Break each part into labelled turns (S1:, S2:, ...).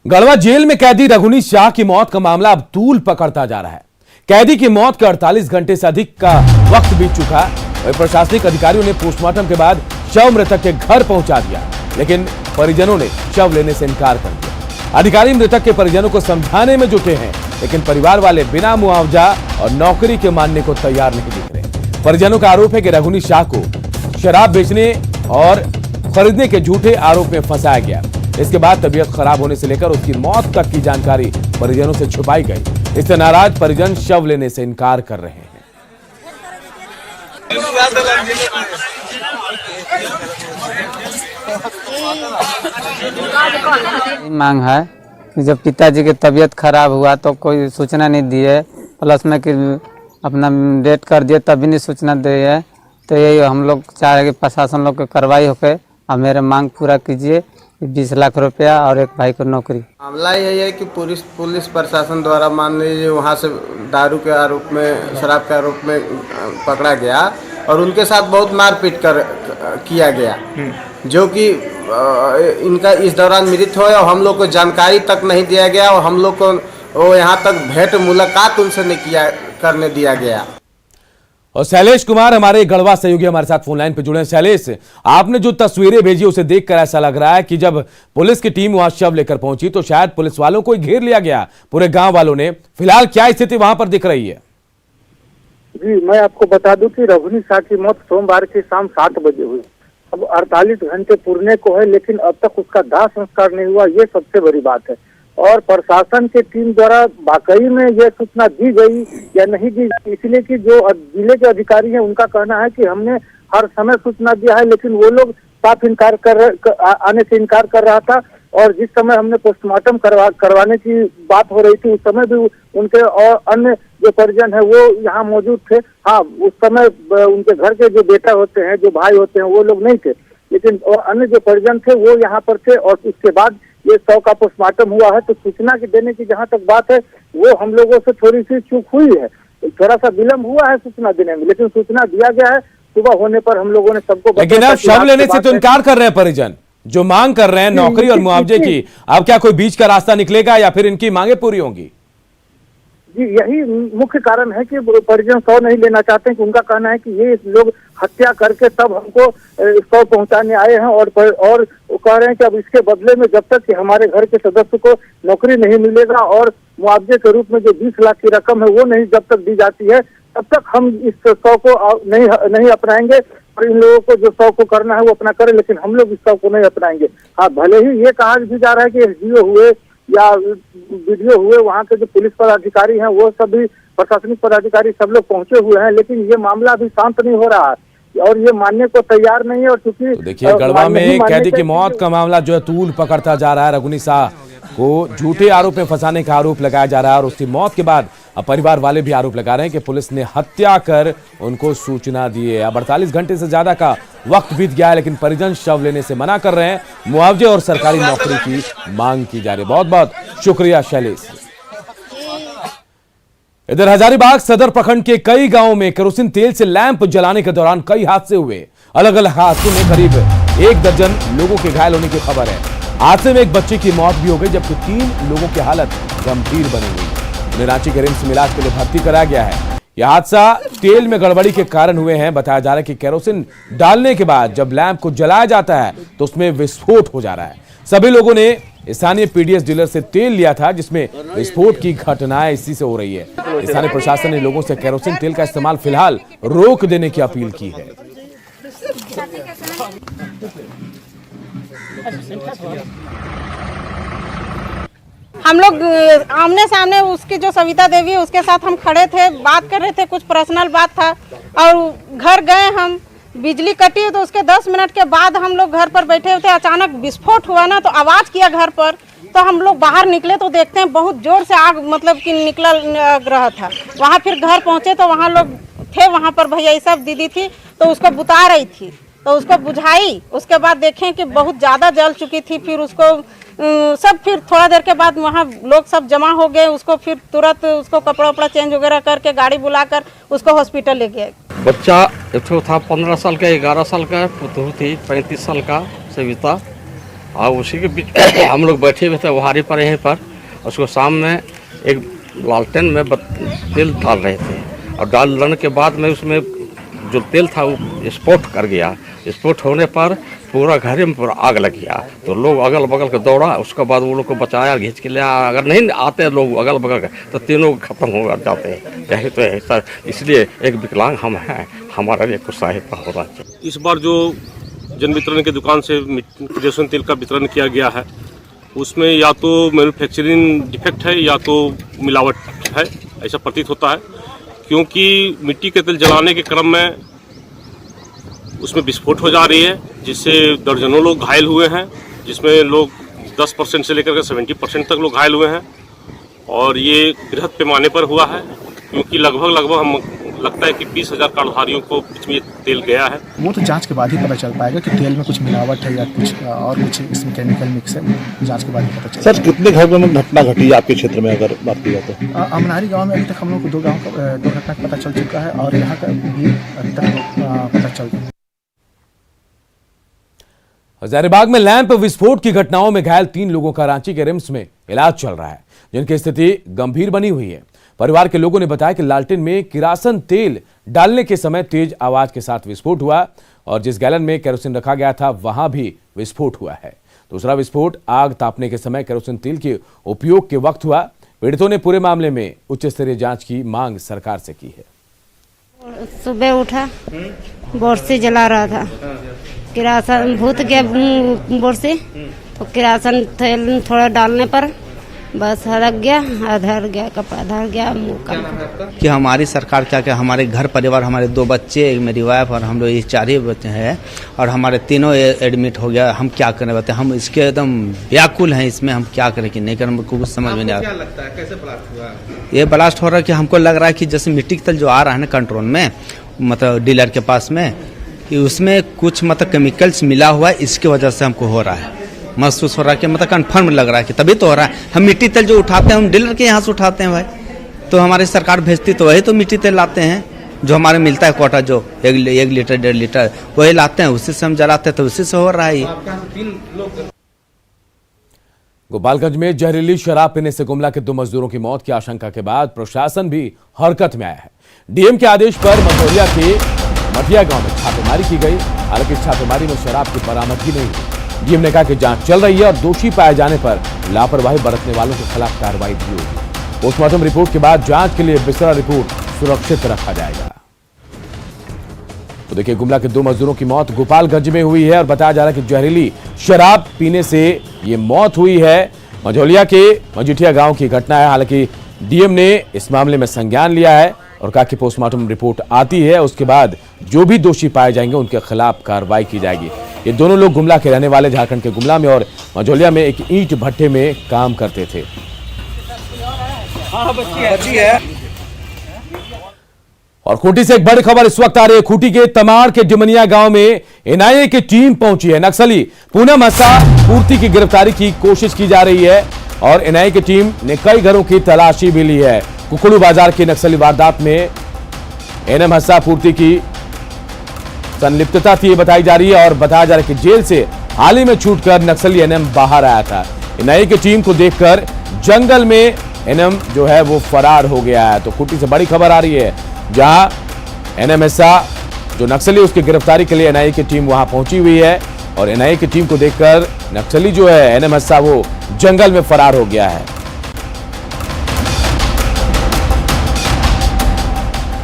S1: Garhwa jail में कैदी रघुनी शाह की मौत का मामला अब तूल पकड़ता जा रहा है। कैदी की मौत का 48 घंटे से अधिक का वक्त बीत चुका है। प्रशासनिक अधिकारियों ने पोस्टमार्टम के बाद शव मृतक के घर पहुंचा दिया, लेकिन परिजनों ने शव लेने से इनकार कर दिया। अधिकारी मृतक के परिजनों को समझाने में जुटे हैं, लेकिन परिवार वाले बिना मुआवजा और नौकरी के मानने को तैयार नहीं दिख रहे। परिजनों का आरोप है कि रघुनी शाह को शराब बेचने और खरीदने के झूठे आरोप में फंसाया गया। इसके बाद तबीयत खराब होने से लेकर उसकी मौत तक की जानकारी परिजनों से छुपाई गई। इससे नाराज परिजन शव लेने से इनकार कर रहे हैं।
S2: मांग है कि जब पिताजी की तबीयत खराब हुआ तो कोई सूचना नहीं दी है, प्लस में कि अपना डेट कर दिए तब भी नहीं सूचना दी है। तो यही हम लोग चाह रहे कि प्रशासन लोग की कार्रवाई होकर अब मेरे मांग पूरा कीजिए, 20 लाख रुपया और एक भाई को नौकरी।
S3: मामला यही है कि पुलिस प्रशासन द्वारा मान लीजिए वहाँ से दारू के आरोप में, शराब के आरोप में पकड़ा गया और उनके साथ बहुत मारपीट किया गया, जो कि इनका इस दौरान मृत्यु हुआ और हम लोग को जानकारी तक नहीं दिया गया और हम लोग को यहाँ तक भेंट मुलाकात उनसे नहीं करने दिया गया।
S1: और शैलेश कुमार हमारे गढ़वा सहयोगी हमारे साथ फोन लाइन पे जुड़े हैं। शैलेश, आपने जो तस्वीरें भेजी उसे देखकर ऐसा लग रहा है कि जब पुलिस की टीम वहां शव लेकर पहुंची तो शायद पुलिस वालों को घेर लिया गया, पूरे गांव वालों ने। फिलहाल क्या स्थिति वहां पर दिख रही है?
S4: जी, मैं आपको बता दूं कि रघुनी शाह की मौत सोमवार की शाम 7 बजे हुई। अब 48 घंटे पूरने को है, लेकिन अब तक उसका दाह संस्कार नहीं हुआ, ये सबसे बड़ी बात है। और प्रशासन की टीम द्वारा वाकई में यह सूचना दी गई या नहीं दी गई, इसलिए कि जो जिले के अधिकारी हैं उनका कहना है कि हमने हर समय सूचना दिया है, लेकिन वो लोग साफ आने से इनकार कर रहा था। और जिस समय हमने पोस्टमार्टम करवाने की बात हो रही थी, उस समय भी उनके और अन्य जो परिजन है वो यहाँ मौजूद थे। हाँ, उस समय उनके घर के जो बेटा होते हैं, जो भाई होते हैं, वो लोग नहीं थे, लेकिन और अन्य जो परिजन थे वो यहाँ पर थे। और उसके बाद ये शव का पोस्टमार्टम हुआ है, तो सूचना की देने की जहाँ तक बात है वो हम लोगों से थोड़ी सी चूक हुई है, थोड़ा सा विलम्ब हुआ है सूचना देने में, लेकिन सूचना दिया गया है। सुबह होने पर हम लोगों ने सबको,
S1: लेकिन अब शव लेने से तो इनकार कर रहे हैं परिजन, जो मांग कर रहे हैं नौकरी और मुआवजे की। अब क्या कोई बीच का रास्ता निकलेगा या फिर इनकी मांगे पूरी होंगी?
S4: जी, यही मुख्य कारण है कि परिजन शव नहीं लेना चाहते हैं कि उनका कहना है कि ये लोग हत्या करके तब हमको शव पहुंचाने आए हैं और वो कह रहे हैं कि अब इसके बदले में जब तक कि हमारे घर के सदस्य को नौकरी नहीं मिलेगा और मुआवजे के रूप में जो 20 लाख की रकम है वो नहीं जब तक दी जाती है, तब तक हम इस शव को नहीं अपनाएंगे। और इन लोगों को जो शव को करना है वो अपना करें, लेकिन हम लोग इस शव को नहीं अपनाएंगे। हाँ, भले ही ये कहा भी जा रहा है कि एसडीओ हुए या वीडियो हुए, वहाँ के जो पुलिस पदाधिकारी हैं वो सभी प्रशासनिक पदाधिकारी सब लोग पहुंचे हुए हैं, लेकिन ये मामला अभी शांत नहीं हो रहा है और ये मानने को तैयार नहीं है। और क्योंकि
S1: देखिए, गढ़वा में कैदी की मौत का मामला जो है तूल पकड़ता जा रहा है। रघुनी शाह को झूठे आरोप में फंसाने का आरोप लगाया जा रहा है और उसकी मौत के बाद अब परिवार वाले भी आरोप लगा रहे हैं कि पुलिस ने हत्या कर उनको सूचना दी है। अब 48 घंटे से ज्यादा का वक्त बीत गया है, लेकिन परिजन शव लेने से मना कर रहे हैं। मुआवजे और सरकारी नौकरी की मांग की जा रही है। बहुत बहुत शुक्रिया शैलेश। इधर हजारीबाग सदर प्रखंड के कई गांवों में केरोसिन तेल से लैंप जलाने के दौरान कई हादसे हुए। अलग अलग हादसों में करीब 1 दर्जन लोगों के घायल होने की खबर है। हादसे में एक बच्चे की मौत भी हो गई, जबकि 3 लोगों की हालत गंभीर बनी हुई। उन्हें रांची के रिम्स में इलाज के लिए भर्ती कराया गया है। यह हादसा तेल में गड़बड़ी के कारण हुए हैं। बताया जा रहा है कि केरोसिन डालने के बाद जब लैंप को जलाया जाता है तो उसमें विस्फोट हो जा रहा है। सभी लोगों ने स्थानीय पीडीएस डीलर से तेल लिया था, जिसमें विस्फोट की घटनाएं इसी से हो रही है। स्थानीय प्रशासन ने लोगों से केरोसिन तेल का इस्तेमाल फिलहाल रोक देने की अपील की है।
S5: हम लोग आमने सामने उसकी जो सविता देवी है उसके साथ हम खड़े थे, बात कर रहे थे, कुछ पर्सनल बात था। और घर गए हम, बिजली कटी तो उसके 10 मिनट के बाद हम लोग घर पर बैठे थे, अचानक विस्फोट हुआ ना, तो आवाज़ किया घर पर। तो हम लोग बाहर निकले तो देखते हैं बहुत जोर से आग मतलब कि निकल रहा था। वहाँ फिर घर पहुँचे तो वहाँ लोग थे, वहाँ पर भैया सब दीदी थी तो उसको बुता रही थी, तो उसको बुझाई। उसके बाद देखें कि बहुत ज़्यादा जल चुकी थी। फिर उसको सब फिर थोड़ा देर के बाद वहाँ लोग सब जमा हो गए, उसको फिर तुरंत उसको कपड़ा वपड़ा चेंज वगैरह करके गाड़ी बुलाकर उसको हॉस्पिटल ले गए।
S6: बच्चा एक था 15 साल का, 11 साल का, पुतहू थी 35 साल का सविता, और उसी के बीच हम लोग बैठे हुए थे वहारी पर यहीं पर, उसको सामने एक लालटेन में तेल डाल रहे थे और डालने के बाद में उसमें जो तेल था वो स्फोट कर गया। स्फोट होने पर पूरा घर में पूरा आग लग गया। तो लोग अगल बगल के दौड़ा, उसके बाद वो लोग को बचाया, खींच के लिया। अगर नहीं आते लोग अगल बगल के तो तीनों खत्म हो जाते हैं। यही तो है सर, इसलिए एक विकलांग हम हैं, हमारा लिए कुछ सहायता हो रहा है।
S7: इस बार जो जन वितरण की दुकान से किरोसिन तेल का वितरण किया गया है, उसमें या तो मैन्युफैक्चरिंग डिफेक्ट है या तो मिलावट है, ऐसा प्रतीत होता है। क्योंकि मिट्टी के तेल जलाने के क्रम में उसमें विस्फोट हो जा रही है, जिससे दर्जनों लोग घायल हुए हैं, जिसमें लोग 10% से लेकर 70% तक लोग घायल हुए हैं। और ये बृहद पैमाने पर हुआ है, क्योंकि लगभग हम लगता है कि 20,000 कार्डधारियों को बीच में तेल गया है।
S8: वो तो जांच के बाद ही पता चल पाएगा कि तेल में कुछ मिलावट है या कुछ और कुछ इसमें केमिकल मिक्स है। जांच के बाद ही पता चलेगा।
S9: सर, कितने घर में घटना घटी आपके क्षेत्र में अगर बात की जाए तो?
S8: अमनारी गांव में अभी तक हम लोग को दो घटना पता चल चुका है और यहाँ का भी अभी तक पता चल रहा है।
S1: हजारीबाग में लैंप विस्फोट की घटनाओं में घायल 3 लोगों का रांची के रिम्स में इलाज चल रहा है, जिनकी स्थिति गंभीर बनी हुई है। परिवार के लोगों ने बताया कि लालटेन में किरासन तेल डालने के समय तेज आवाज के साथ विस्फोट हुआ और जिस गैलन में केरोसिन रखा गया था वहां भी विस्फोट हुआ है। दूसरा विस्फोट आग तापने के समय केरोसिन तेल के उपयोग के वक्त हुआ। पीड़ितों ने पूरे मामले में उच्च स्तरीय जांच की मांग सरकार से की है।
S10: सुबह उठा, बोर्सी जला रहा था, किरासन भूत गया बोर्सी, तो किरासन तेल थोड़ा डालने पर बस हड़क गया, धर गया, कपड़ा धर गया मुँह का।
S11: कि हमारी सरकार क्या हमारे घर परिवार, हमारे 2 बच्चे, मेरी वाइफ और हम लोग ये 4 ही बच्चे हैं और हमारे तीनों एडमिट हो गया। हम क्या करें बताए, हम इसके एकदम व्याकुल हैं, इसमें हम क्या करें कि नहीं करें, हमको कुछ समझ में नहीं आ रहा। क्या लगता है कैसे ब्लास्ट हुआ? ये ब्लास्ट हो रहा है कि हमको लग रहा है कि जैसे मिट्टी का तेल जो आ रहा है ना कंट्रोल में, मतलब डीलर के पास में, कि उसमें कुछ मतलब केमिकल्स मिला हुआ है, इसकी वजह से हमको हो रहा है, महसूस हो रहा है कि मतलब कन्फर्म लग रहा है कि तभी तो हो रहा है। हम मिट्टी तेल जो उठाते हैं हम डीलर के यहाँ से उठाते हैं भाई, तो हमारी सरकार भेजती तो वही तो मिट्टी तेल लाते हैं, जो हमारे मिलता है कोटा, जो 1 लीटर 1.5 लीटर वही लाते हैं, उसी से हम जलाते हैं, तो उसी से हो रहा है ये।
S1: गोपालगंज में जहरीली शराब पीने से गुमला के 2 मजदूरों की मौत की आशंका के बाद प्रशासन भी हरकत में आया है। डीएम के आदेश पर मंडोलिया के मटिया गांव में छापेमारी की गई। हालांकि छापेमारी में शराब की बरामदगी नहीं हुई। डीएम ने कहा कि जांच चल रही है और दोषी पाए जाने पर लापरवाही बरतने वालों के खिलाफ कार्रवाई भी होगी। पोस्टमार्टम रिपोर्ट के बाद जांच के लिए बिस्तरा रिपोर्ट सुरक्षित रखा जाएगा। तो देखिए, गुमला के 2 मजदूरों की मौत गोपालगंज में हुई है और बताया जा रहा है कि जहरीली शराब पीने से ये मौत हुई है। मझौलिया के मजीठिया गांव की घटना है। हालांकि डीएम ने इस मामले में संज्ञान लिया है और कहा कि पोस्टमार्टम रिपोर्ट आती है, उसके बाद जो भी दोषी पाए जाएंगे उनके खिलाफ कार्रवाई की जाएगी। ये दोनों लोग गुमला के रहने वाले, झारखंड के गुमला में और मझौलिया में एक ईंट भट्टे में काम करते थे। और खूंटी से एक बड़ी खबर इस वक्त आ रही है। खूंटी के तमाड़ के डिमनिया गांव में एनआईए की टीम पहुंची है। नक्सली पूनम हस्सा पूर्ति की गिरफ्तारी की कोशिश की जा रही है और एनआईए की टीम ने कई घरों की तलाशी भी ली है। कुकड़ू बाजार की नक्सली वारदात में एनएम हस्सा पूर्ति की संलिप्तता थी बताई जा रही है और बताया जा रहा है कि जेल से हाल ही में छूटकर नक्सली एनएम बाहर आया था। एनआईए की टीम को देखकर जंगल में एनएम जो है वो फरार हो गया है। तो खूंटी से बड़ी खबर आ रही है, जहां एनएम हस्सा जो नक्सली, उसकी गिरफ्तारी के लिए एनआईए की टीम वहां पहुंची हुई है और एनआईए की टीम को देखकर नक्सली जो है एनएम हस्सा वो जंगल में फरार हो गया है।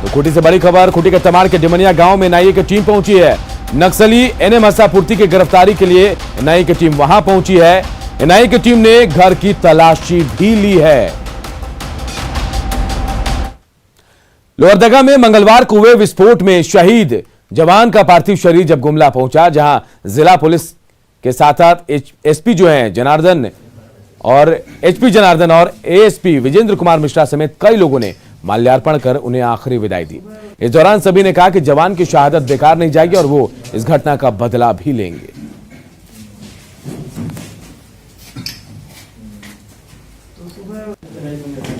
S1: तो खूंटी से बड़ी खबर, खूंटी के तमाड़ के डिमनिया गांव में एनआईए की टीम पहुंची है। नक्सली एनएम हस्सा पूर्ति की गिरफ्तारी के लिए एनआईए की टीम वहां पहुंची है। एनआईए की टीम ने घर की तलाशी भी ली है। लोहरदगा में मंगलवार को हुए विस्फोट में शहीद जवान का पार्थिव शरीर जब गुमला पहुंचा, जहां जिला पुलिस के साथ एसपी जो हैं जनार्दन और एचपी जनार्दन और एएसपी विजेंद्र कुमार मिश्रा समेत कई लोगों ने माल्यार्पण कर उन्हें आखिरी विदाई दी। इस दौरान सभी ने कहा कि जवान की शहादत बेकार नहीं जाएगी और वो इस घटना का बदला भी लेंगे।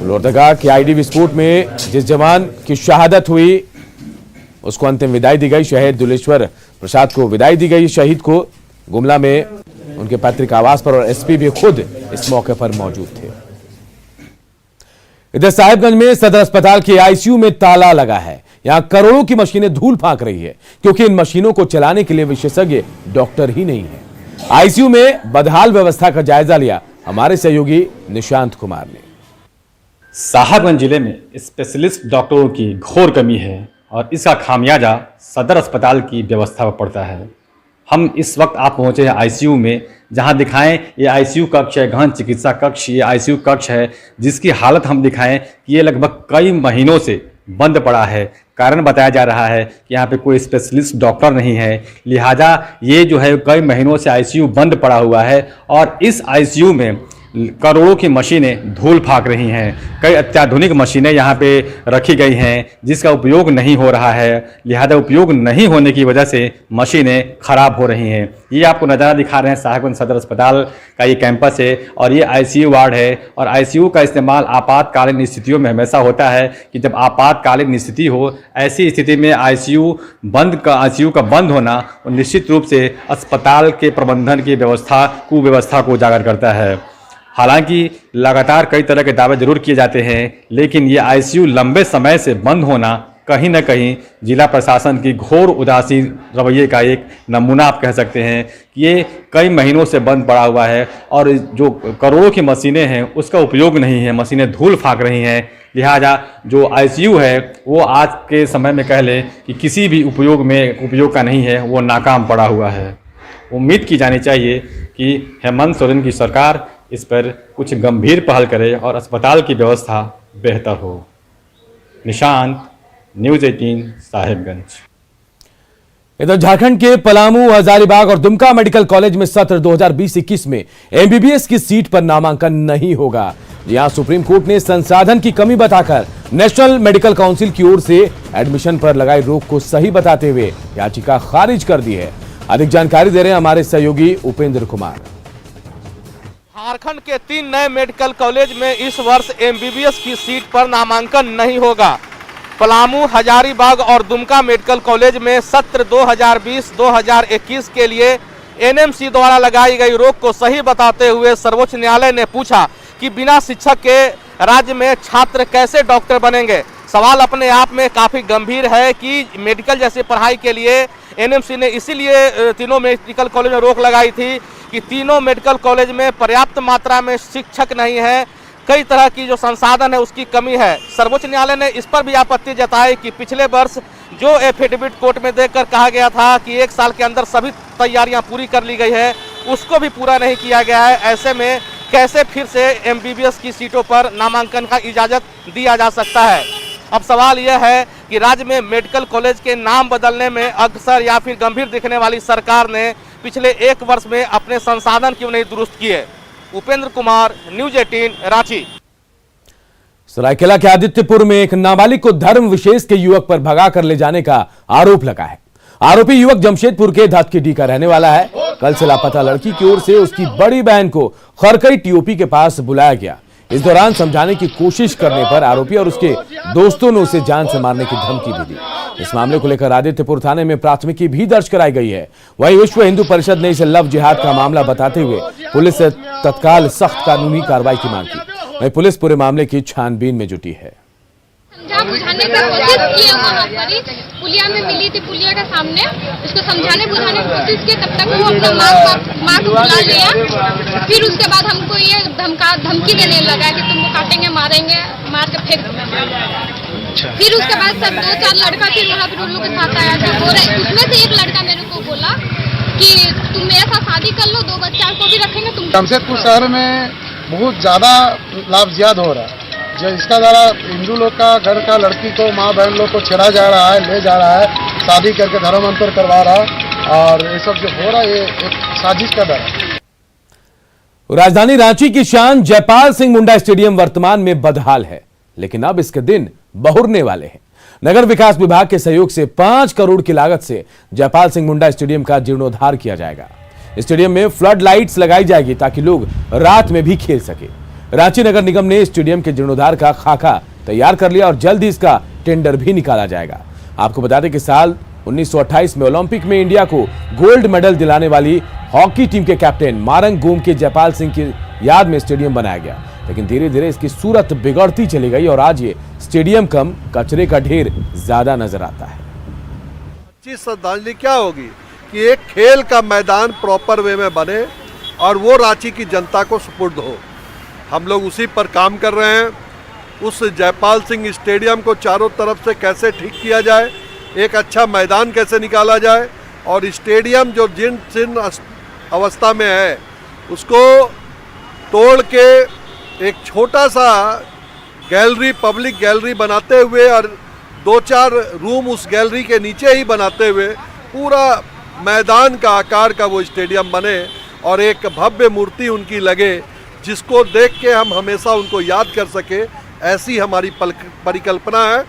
S1: लोहरदगा के आईडी विस्फोट में जिस जवान की शहादत हुई उसको अंतिम विदाई दी गई। शहीद दुलेश्वर प्रसाद को विदाई दी गई। शहीद को गुमला में उनके पैतृक आवास पर और एसपी भी खुद इस मौके पर मौजूद थे। इधर साहिबगंज में सदर अस्पताल के आईसीयू में ताला लगा है। यहां करोड़ों की मशीनें धूल फांक रही है क्योंकि इन मशीनों को चलाने के लिए विशेषज्ञ डॉक्टर ही नहीं है। आईसीयू में बदहाल व्यवस्था का जायजा लिया हमारे सहयोगी निशांत कुमार ने।
S12: साहिबगंज जिले में स्पेशलिस्ट डॉक्टरों की घोर कमी है और इसका खामियाजा सदर अस्पताल की व्यवस्था पर पड़ता है। हम इस वक्त आप पहुंचे हैं आईसीयू में, जहां दिखाएं ये आईसीयू कक्ष है, गहन चिकित्सा कक्ष ये आईसीयू कक्ष है, जिसकी हालत हम दिखाएं कि ये लगभग कई महीनों से बंद पड़ा है। कारण बताया जा रहा है कि यहाँ पे कोई स्पेशलिस्ट डॉक्टर नहीं है, लिहाजा ये जो है कई महीनों से आईसीयू बंद पड़ा हुआ है और इस आईसीयू में करोड़ों की मशीनें धूल फांक रही हैं। कई अत्याधुनिक मशीनें यहाँ पे रखी गई हैं जिसका उपयोग नहीं हो रहा है, लिहाजा उपयोग नहीं होने की वजह से मशीनें खराब हो रही हैं। ये आपको नज़ारा दिखा रहे हैं साहिबगंज सदर अस्पताल का ये कैंपस है और ये आईसीयू वार्ड है और आईसीयू का इस्तेमाल आपातकालीन स्थितियों में हमेशा होता है कि जब आपातकालीन स्थिति हो, ऐसी स्थिति में आईसीयू का बंद होना निश्चित रूप से अस्पताल के प्रबंधन की कुव्यवस्था को उजागर करता है। हालांकि लगातार कई तरह के दावे जरूर किए जाते हैं, लेकिन ये आईसीयू लंबे समय से बंद होना कहीं न कहीं जिला प्रशासन की घोर उदासीन रवैये का एक नमूना आप कह सकते हैं कि ये कई महीनों से बंद पड़ा हुआ है और जो करोड़ों की मशीनें हैं उसका उपयोग नहीं है, मशीनें धूल फांक रही हैं। लिहाजा जो आईसीयू है वो आज के समय में कह लें कि किसी भी उपयोग का नहीं है, वो नाकाम पड़ा हुआ है। उम्मीद की जानी चाहिए कि हेमंत सोरेन की सरकार इस पर कुछ गंभीर पहल करे और अस्पताल की व्यवस्था बेहतर हो। निशांत, न्यूज़ 18 साहिबगंज।
S1: इधर झारखंड के पलामू, हजारीबाग और दुमका मेडिकल कॉलेज में सत्र 2020-21 में एमबीबीएस की सीट पर नामांकन नहीं होगा। यहां सुप्रीम कोर्ट ने संसाधन की कमी बताकर नेशनल मेडिकल काउंसिल की ओर से एडमिशन पर लगाई रोक को सही बताते हुए याचिका खारिज कर दी है। अधिक जानकारी दे रहे हैं हमारे सहयोगी उपेंद्र कुमार।
S13: झारखंड के 3 नए मेडिकल कॉलेज में इस वर्ष एमबीबीएस की सीट पर नामांकन नहीं होगा। पलामू, हजारीबाग और दुमका मेडिकल कॉलेज में सत्र 2020-2021 के लिए एनएमसी द्वारा लगाई गई रोक को सही बताते हुए सर्वोच्च न्यायालय ने पूछा कि बिना शिक्षक के राज्य में छात्र कैसे डॉक्टर बनेंगे। सवाल अपने आप में काफ़ी गंभीर है कि मेडिकल जैसी पढ़ाई के लिए एनएमसी ने इसीलिए तीनों मेडिकल कॉलेज में रोक लगाई थी कि तीनों मेडिकल कॉलेज में पर्याप्त मात्रा में शिक्षक नहीं है, कई तरह की जो संसाधन है उसकी कमी है। सर्वोच्च न्यायालय ने इस पर भी आपत्ति जताई कि पिछले वर्ष जो एफिडेविट कोर्ट में देकर कहा गया था कि 1 साल के अंदर सभी तैयारियां पूरी कर ली गई है, उसको भी पूरा नहीं किया गया है। ऐसे में कैसे फिर से एमबीबीएस की सीटों पर नामांकन का इजाज़त दिया जा सकता है। अब सवाल यह है कि राज्य में मेडिकल कॉलेज के नाम बदलने में अक्सर या फिर गंभीर दिखने वाली सरकार ने पिछले 1 वर्ष में अपने संसाधन क्यों नहीं दुरुस्त किए। उपेंद्र कुमार, न्यूज़ 18 रांची।
S1: सरायकेला के आदित्यपुर में एक नाबालिग को धर्म विशेष के युवक पर भगा कर ले जाने का आरोप लगा है। आरोपी युवक जमशेदपुर के धतकीडी का रहने वाला है। कल से लापता लड़की की ओर से उसकी बड़ी बहन को खरकई टीओपी के पास बुलाया गया। इस दौरान समझाने की कोशिश करने पर आरोपी और उसके दोस्तों ने उसे जान से मारने की धमकी भी दी। इस मामले को लेकर आदित्यपुर थाने में प्राथमिकी भी दर्ज कराई गई है। वहीं विश्व हिंदू परिषद ने इसे लव जिहाद का मामला बताते हुए पुलिस से तत्काल सख्त कानूनी कार्रवाई की मांग की। वहीं पुलिस पूरे मामले की छानबीन में जुटी है।
S14: बुझाने की कोशिश किए वहाँ पर ही पुलिया में मिली थी, पुलिया के सामने उसको समझाने बुझाने की कोशिश की। तब तक वो अपना माँ को बुला लिया। फिर उसके बाद हमको ये धमकी देने लगा कि तुमको काटेंगे, मारेंगे, मार के फेंक देंगे। फिर उसके बाद सब 2-4 लड़का फिर वहाँ पर उन लोग के साथ आया था। उसमें से एक लड़का मेरे को बोला कि तुम मेरे साथ शादी कर लो, 2 बच्चा को भी रखेंगे। तुम
S15: जमशेदपुर शहर में बहुत ज्यादा लाभ ज्यादा हो रहा है। जो इसका द्वारा हिंदू लोग का घर का लड़की को, माँ बहन लोग को छेड़ा जा रहा है, ले जा रहा है, शादी करके धर्म अंतर करवा रहा है और ये सब जो हो रहा है ये एक साजिश का दर है।
S1: राजधानी रांची की शान जयपाल सिंह मुंडा स्टेडियम वर्तमान में बदहाल है, लेकिन अब इसके दिन बहुरने वाले हैं। नगर विकास विभाग के सहयोग से 5 करोड़ की लागत से जयपाल सिंह मुंडा स्टेडियम का जीर्णोद्धार किया जाएगा। स्टेडियम में फ्लड लाइट्स लगाई जाएगी ताकि लोग रात में भी खेल सके। रांची नगर निगम ने स्टेडियम के जीर्णोद्धार का खाका तैयार कर लिया और जल्द ही इसका टेंडर भी निकाला जाएगा। आपको बता दें कि साल 1928 में ओलंपिक में इंडिया को गोल्ड मेडल दिलाने वाली हॉकी टीम के कैप्टन मारंग गोम के जयपाल सिंह की याद में स्टेडियम बनाया गया, लेकिन धीरे धीरे इसकी सूरत बिगड़ती चली गई और आज ये स्टेडियम कम कचरे का ढेर ज्यादा नजर आता है।
S15: अच्छी श्रद्धांजलि क्या होगी कि एक खेल का मैदान प्रॉपर वे में बने और वो रांची की जनता को सुपुर्द हो। हम लोग उसी पर काम कर रहे हैं। उस जयपाल सिंह स्टेडियम को चारों तरफ से कैसे ठीक किया जाए, एक अच्छा मैदान कैसे निकाला जाए और स्टेडियम जो जीर्ण अवस्था में है उसको तोड़ के एक छोटा सा गैलरी, पब्लिक गैलरी बनाते हुए और 2-4 रूम उस गैलरी के नीचे ही बनाते हुए पूरा मैदान का आकार का वो स्टेडियम बने और एक भव्य मूर्ति उनकी लगे जिसको देख के हम हमेशा उनको याद कर सके, ऐसी हमारी परिकल्पना है।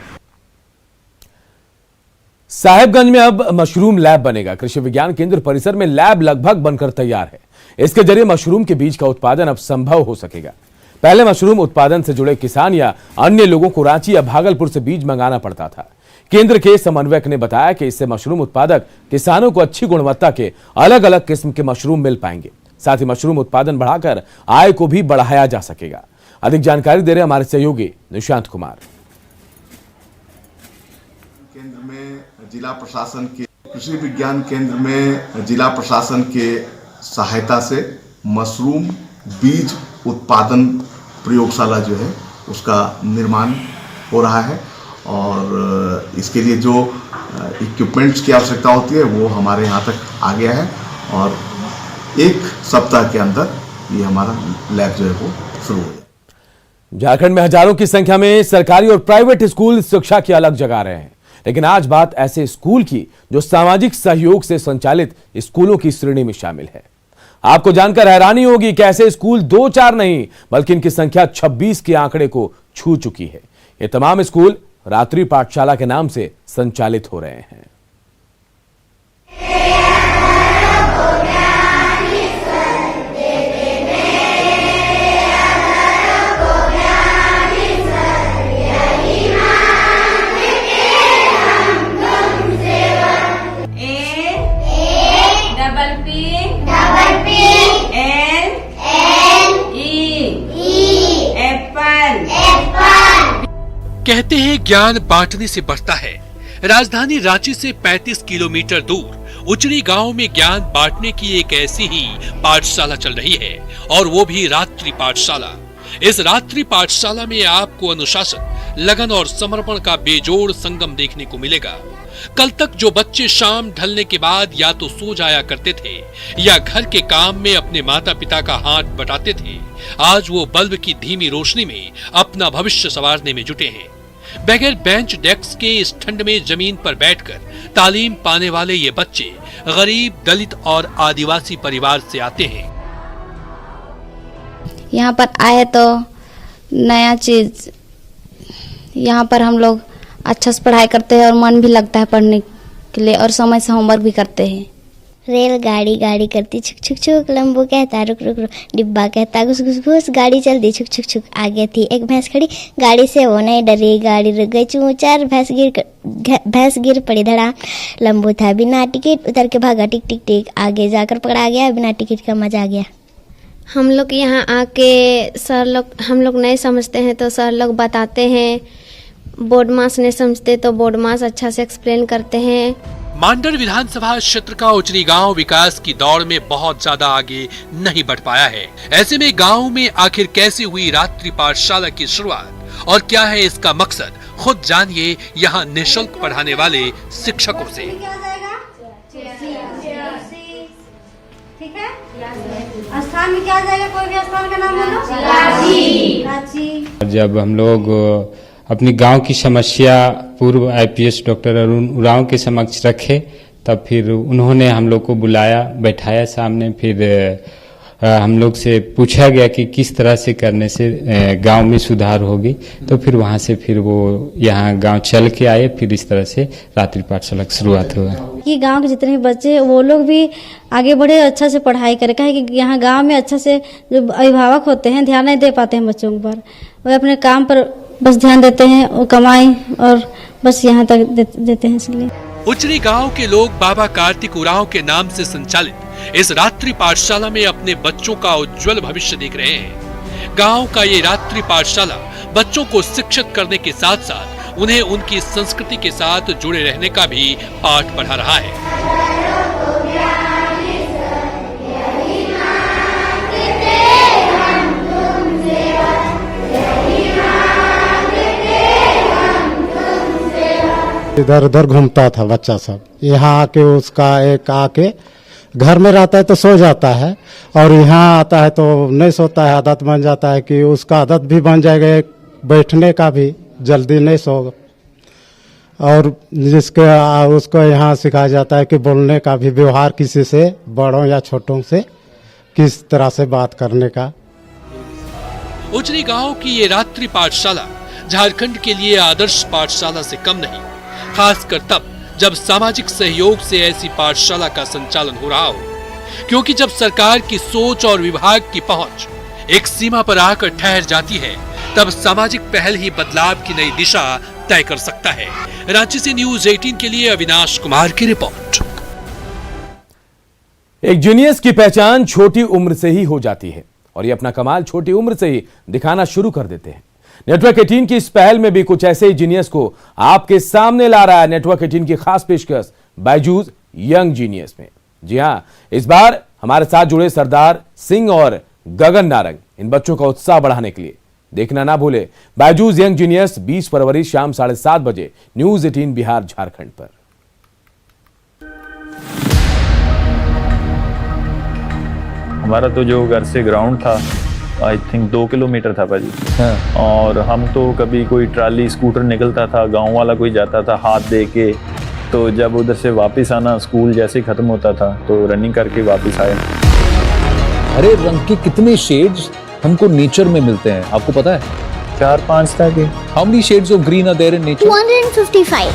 S1: साहेबगंज में अब मशरूम लैब बनेगा। कृषि विज्ञान केंद्र परिसर में लैब लगभग बनकर तैयार है। इसके जरिए मशरूम के बीज का उत्पादन अब संभव हो सकेगा। पहले मशरूम उत्पादन से जुड़े किसान या अन्य लोगों को रांची या भागलपुर से बीज मंगाना पड़ता था। केंद्र के समन्वयक ने बताया कि इससे मशरूम उत्पादक किसानों को अच्छी गुणवत्ता के अलग अलग किस्म के मशरूम मिल पाएंगे। साथ ही मशरूम उत्पादन बढ़ाकर आय को भी बढ़ाया जा सकेगा। अधिक जानकारी दे रहे हमारे सहयोगी निशांत कुमार।
S16: केंद्र में जिला प्रशासन के कृषि विज्ञान केंद्र में जिला प्रशासन के सहायता से मशरूम बीज उत्पादन प्रयोगशाला जो है उसका निर्माण हो रहा है और इसके लिए जो इक्विपमेंट्स की आवश्यकता होती है वो हमारे यहाँ तक आ गया है और 1 सप्ताह के अंदर ये हमारा लैब जो है वो शुरू हो जाए।
S1: झारखंड में हजारों की संख्या में सरकारी और प्राइवेट स्कूल शिक्षा की अलग जगा रहे हैं, लेकिन आज बात ऐसे स्कूल की जो सामाजिक सहयोग से संचालित स्कूलों की श्रेणी में शामिल है। आपको जानकर हैरानी होगी कि ऐसे स्कूल 2-4 नहीं बल्कि इनकी संख्या 26 के आंकड़े को छू चुकी है। ये तमाम स्कूल रात्रि पाठशाला के नाम से संचालित हो रहे हैं।
S17: कहते हैं ज्ञान बांटने से बढ़ता है। राजधानी रांची से 35 किलोमीटर दूर उचड़ी गांव में ज्ञान बांटने की एक ऐसी ही पाठशाला चल रही है और वो भी रात्रि पाठशाला। इस रात्रि पाठशाला में आपको अनुशासन, लगन और समर्पण का बेजोड़ संगम देखने को मिलेगा। कल तक जो बच्चे शाम ढलने के बाद या तो सो जाया करते थे या घर के काम में अपने माता पिता का हाथ बटाते थे, आज वो बल्ब की धीमी रोशनी में अपना भविष्य संवारने में जुटे हैं। बगैर बेंच डेस्क के इस ठंड में जमीन पर बैठकर तालीम पाने वाले ये बच्चे गरीब, दलित और आदिवासी परिवार से आते हैं।
S10: यहाँ पर आए तो नया चीज, यहाँ पर हम लोग अच्छा से पढ़ाई करते हैं और मन भी लगता है पढ़ने के लिए और समय से होमवर्क भी करते हैं।
S18: रेलगाड़ी गाड़ी करती छुक छुक छुक, लंबू कहता रुक रुक रुक, डिब्बा कहता घुस घुस घुस, गाड़ी चलती छुक छुक छुक। आगे थी एक भैंस खड़ी, गाड़ी से वो नहीं डरी, गाड़ी रुक गई चूं चार, भैंस गिर पड़ी धड़ा। लंबू था बिना टिकट, उतर के भागा टिक टिक टिक, आगे जाकर पकड़ा गया, बिना टिकट का मजा आ गया।
S19: हम लोग यहाँ आके सर लोग, हम लोग नहीं समझते हैं तो सर लोग बताते हैं, बोर्ड मास नहीं समझते तो बोर्ड मास अच्छा से एक्सप्लेन करते हैं।
S17: मांडर विधानसभा क्षेत्र का उचरी गांव विकास की दौड़ में बहुत ज्यादा आगे नहीं बढ़ पाया है। ऐसे में गांव में आखिर कैसे हुई रात्रि पाठशाला की शुरुआत और क्या है इसका मकसद, खुद जानिए यहाँ निःशुल्क पढ़ाने वाले शिक्षकों से।
S20: ठीक है, स्थान में क्या आ जाएगा? कोई भी स्थान का नाम बोलो। रांची।
S21: जब हम लोग अपनी गांव की समस्या पूर्व आईपीएस डॉक्टर अरुण उरांव के समक्ष रखे, तब फिर उन्होंने हम लोग को बुलाया, बैठाया सामने, फिर हम लोग से पूछा गया कि किस तरह से करने से गांव में सुधार होगी। तो फिर वहां से फिर वो यहाँ गांव चल के आए, फिर इस तरह से रात्रि पाठशाला की शुरुआत हुआ
S20: कि गांव के जितने भी बच्चे वो लोग भी आगे बढ़े, अच्छा से पढ़ाई करें। कहे कि यहाँ गांव में अच्छा से जो अभिभावक होते हैं ध्यान नहीं दे पाते हैं बच्चों पर, वो अपने काम पर बस ध्यान देते हैं, वो कमाई और बस यहाँ तक देते हैं। इसलिए
S17: उचरी गांव के लोग बाबा कार्तिक उरांव के नाम से संचालित इस रात्रि पाठशाला में अपने बच्चों का उज्जवल भविष्य देख रहे हैं। गांव का ये रात्रि पाठशाला बच्चों को शिक्षित करने के साथ साथ उन्हें उनकी संस्कृति के साथ जुड़े रहने का भी पाठ पढ़ा रहा है।
S2: इधर उधर घूमता था बच्चा सब, यहाँ आके उसका एक आके घर में रहता है तो सो जाता है, और यहाँ आता है तो नहीं सोता है, आदत बन जाता है कि उसका आदत भी बन जाएगा बैठने का भी, जल्दी नहीं सोगा। और जिसके उसको यहाँ सिखाया जाता है कि बोलने का भी, व्यवहार किसी से, बड़ों या छोटों से किस तरह से बात करने का।
S17: उचरी गांव की ये रात्रि पाठशाला झारखंड के लिए आदर्श पाठशाला से कम नहीं, खासकर तब जब सामाजिक सहयोग से ऐसी पाठशाला का संचालन हो रहा हो, क्योंकि जब सरकार की सोच और विभाग की पहुंच एक सीमा पर आकर ठहर जाती है, तब सामाजिक पहल ही बदलाव की नई दिशा तय कर सकता है। रांची से न्यूज़ 18 के लिए अविनाश कुमार की रिपोर्ट।
S1: एक जीनियस की पहचान छोटी उम्र से ही हो जाती है और ये अपना कमाल छोटी उम्र से ही दिखाना शुरू कर देते हैं। नेटवर्क 18 की इस पहल में भी कुछ ऐसे ही जीनियस को आपके सामने ला रहा है नेटवर्क 18 की खास पेशकश बायजूस यंग जीनियस में। जी हां, इस बार हमारे साथ जुड़े सरदार सिंह और गगन नारंग इन बच्चों का उत्साह बढ़ाने के लिए। देखना ना भूले बायजूस यंग जीनियस 20 फरवरी शाम 7:30 बजे न्यूज़ 18 बिहार झारखंड पर।
S22: हमारा तो जो घर से ग्राउंड था आई थिंक 2 किलोमीटर था भाजी। हाँ। और हम तो कभी कोई ट्राली स्कूटर निकलता था, गांव वाला कोई जाता था हाथ दे के, तो जब उधर से वापस आना, स्कूल जैसे ही खत्म होता था तो रनिंग करके वापस आए।
S9: हरे रंग के कितने शेड्स हमको नेचर में मिलते हैं, आपको पता है?
S22: 4-5 था कि
S9: how many shades of green are there in nature?
S18: 255।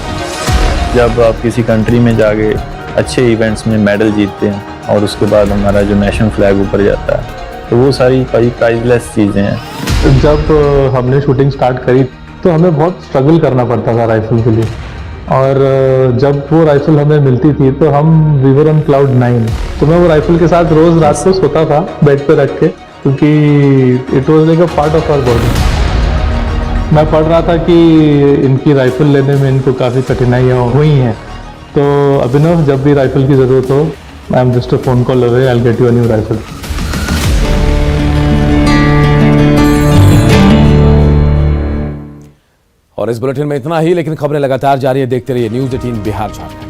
S22: जब आप किसी कंट्री में जाके अच्छे इवेंट्स में मेडल जीतते हैं और उसके बाद हमारा जो नेशनल फ्लैग ऊपर जाता है, तो वो सारी प्राइसलेस चीज़ें हैं।
S23: जब हमने शूटिंग स्टार्ट करी तो हमें बहुत स्ट्रगल करना पड़ता था राइफल के लिए, और जब वो राइफल हमें मिलती थी तो हम वी वर ऑन क्लाउड 9। तो मैं वो राइफल के साथ रोज रात को सोता था बेड पे रख के, क्योंकि it was like a part of our body. मैं पढ़ रहा था कि इनकी राइफल लेने में इनको काफ़ी कठिनाइयाँ हुई हैं, तो अभिनव जब भी राइफल की ज़रूरत हो, I am just a phone call away, I will get you a new rifle.
S1: और इस बुलेटिन में इतना ही, लेकिन खबरें लगातार जारी है। देखते रहिए न्यूज़ 18 बिहार झारखंड।